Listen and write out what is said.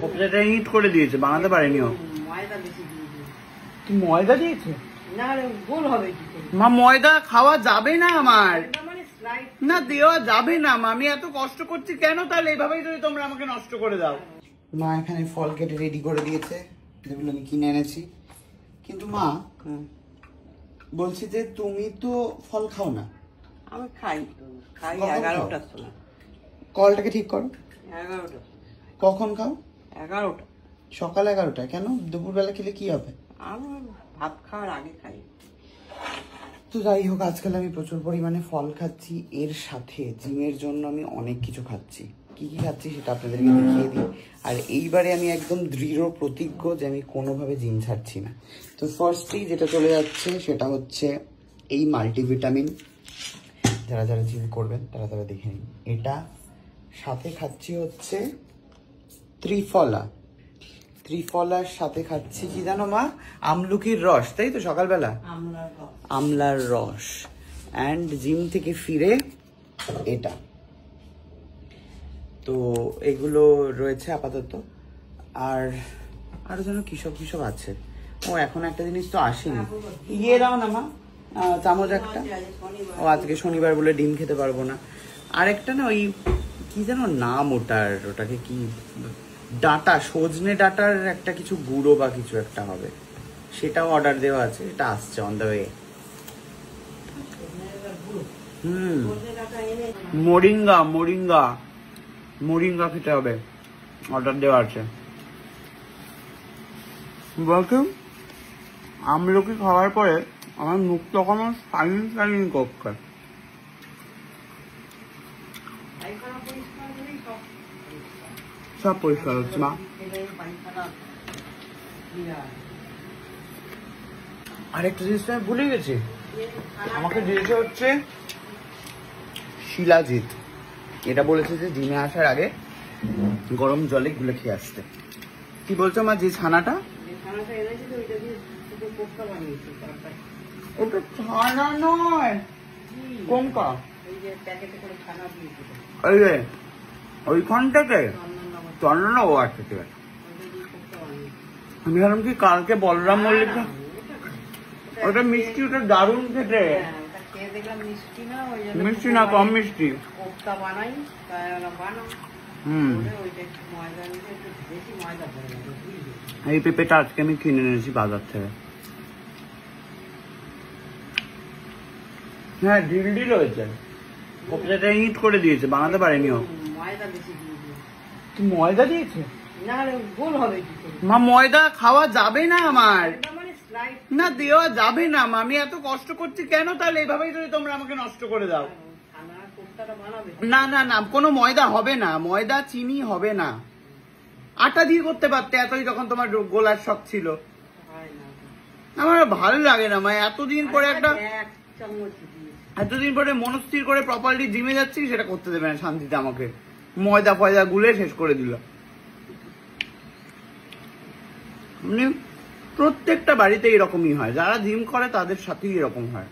কপিটা হিট করে দিয়েছে, বানাতে পারেনি ও। ময়দা বেশি দিয়েছে। কি ময়দা দিয়েছে? না গোল হবে কি করে? মা ময়দা খাওয়া যাবে না আমার, মানে স্লাইড না দেওয়া যাবে না মা। আমি এত কষ্ট করছি কেন তাহলে? এভাবেই যদি তোমরা আমাকে নষ্ট করে দাও। মা এখানে ফল কেটে রেডি করে দিয়েছে, যেগুলো আমি কিনে এনেছি। কিন্তু মা বলছি যে তুমি তো ফল খাও না। আমি খাই, খাই 11টার সময়। কলটাকে ঠিক করো। 11টা। কখন খাও? 11টা। সকাল 11টায়? কেন দুপুরবেলা খেলে কি হবে? আমি ভাত খাওয়ার আগে খাই। তো যাই হোক, আজকাল আমি প্রচুর পরিমাণে ফল খাচ্ছি, এর সাথে জিমের জন্য আমি অনেক কিছু খাচ্ছি। কি কি খাচ্ছি সেটা আপনাদেরকে দেখিয়ে দিই। আর এইবারে আমি একদম দৃঢ় প্রতিজ্ঞ যে আমি কোনোভাবে জিম ছাড়ছি না। তো ফার্স্টেই যেটা চলে যাচ্ছে সেটা হচ্ছে এই মাল্টিভিটামিন। যারা যারা জিম করবেন তারা তারা দেখে নিন। এটা সাথে খাচ্ছি হচ্ছে ত্রিফলা। ত্রিফলার সাথে খাচ্ছি কি জানো মা? আমলকির রস, তাই তো? সকালবেলা আমলার রস। অ্যান্ড জিম থেকে ফিরে এটা। তো এগুলো রয়েছে আপাতত। আর আরো যেন কিসব কিসব আছে। ও এখন একটা জিনিস তো আসেনি, ইয়ে দাও না মা, চামচ একটা। ও আজকে শনিবার বলে ডিম খেতে পারবো না। আরেকটা না ওই কি যেন নাম ওটার, ওটাকে কি ডাটা, সজনে ডাটার একটা কিছু গুঁড়ো বা কিছু একটা হবে, সেটাও অর্ডার দেওয়া আছে। এটা আসছে on the way. Moringa moringa moringa খেতে হবে, অর্ডার দেওয়া আছে। বলতো আমলকি খাওয়ার পরে আমার মুখ তখন শাইনিং শাইনিং করছে। সব পরিষ্কার হচ্ছে মা। আরেকটা জিনিস আমি ভুলে গেছি, আমাকে দিয়েছে হচ্ছে শিলাজিৎ। এটা বলেছে যে জিমে আসার আগে গরম জলে গুলে খেয়ে আসতে। কি বলছো মা? যে ছানাটা, ওটা ছানা নয়, কোনটা? ওই যে ওইখান থেকে চন্দনা। ও আচ্ছা ঠিক আছে। আমি ভাবলাম কি কালকে বলরাম মল্লিক। ওটা মিষ্টি, ওটা দারুণ খেতে। মিষ্টি না, কম মিষ্টি। এই পেঁপেটা আজকে আমি কিনে এনেছি বাজার থেকে। হ্যাঁ ঢিলঢি রয়েছে, কপিটা হিট করে দিয়েছে, বানাতে পারেনি ও। ময়দা বেশি দিয়েছে। কি ময়দা দিয়েছে? না গোল হবে কি করে? মা ময়দা খাওয়া যাবে না আমার, না দেওয়া যাবে না মা। আমি এত কষ্ট করছি কেন তাহলে? এভাবেই যদি তোমরা আমাকে নষ্ট করে দাও। না না না, কোনো ময়দা হবে না, ময়দা চিনি হবে না। আটা দিয়ে করতে পারতে, এতই যখন তোমার গোলার শখ ছিল। আমার ভালো লাগে না মা, এতদিন পরে একটা, এতদিন পরে মনস্থির করে প্রপারলি জিমে যাচ্ছি, সেটা করতে দেবে না শান্তিতে আমাকে। ময়দা ফয়দা গুলে শেষ করে দিল। প্রত্যেকটা বাড়িতে এরকমই হয়, যারা জিম করে তাদের সাথেই এরকম হয়।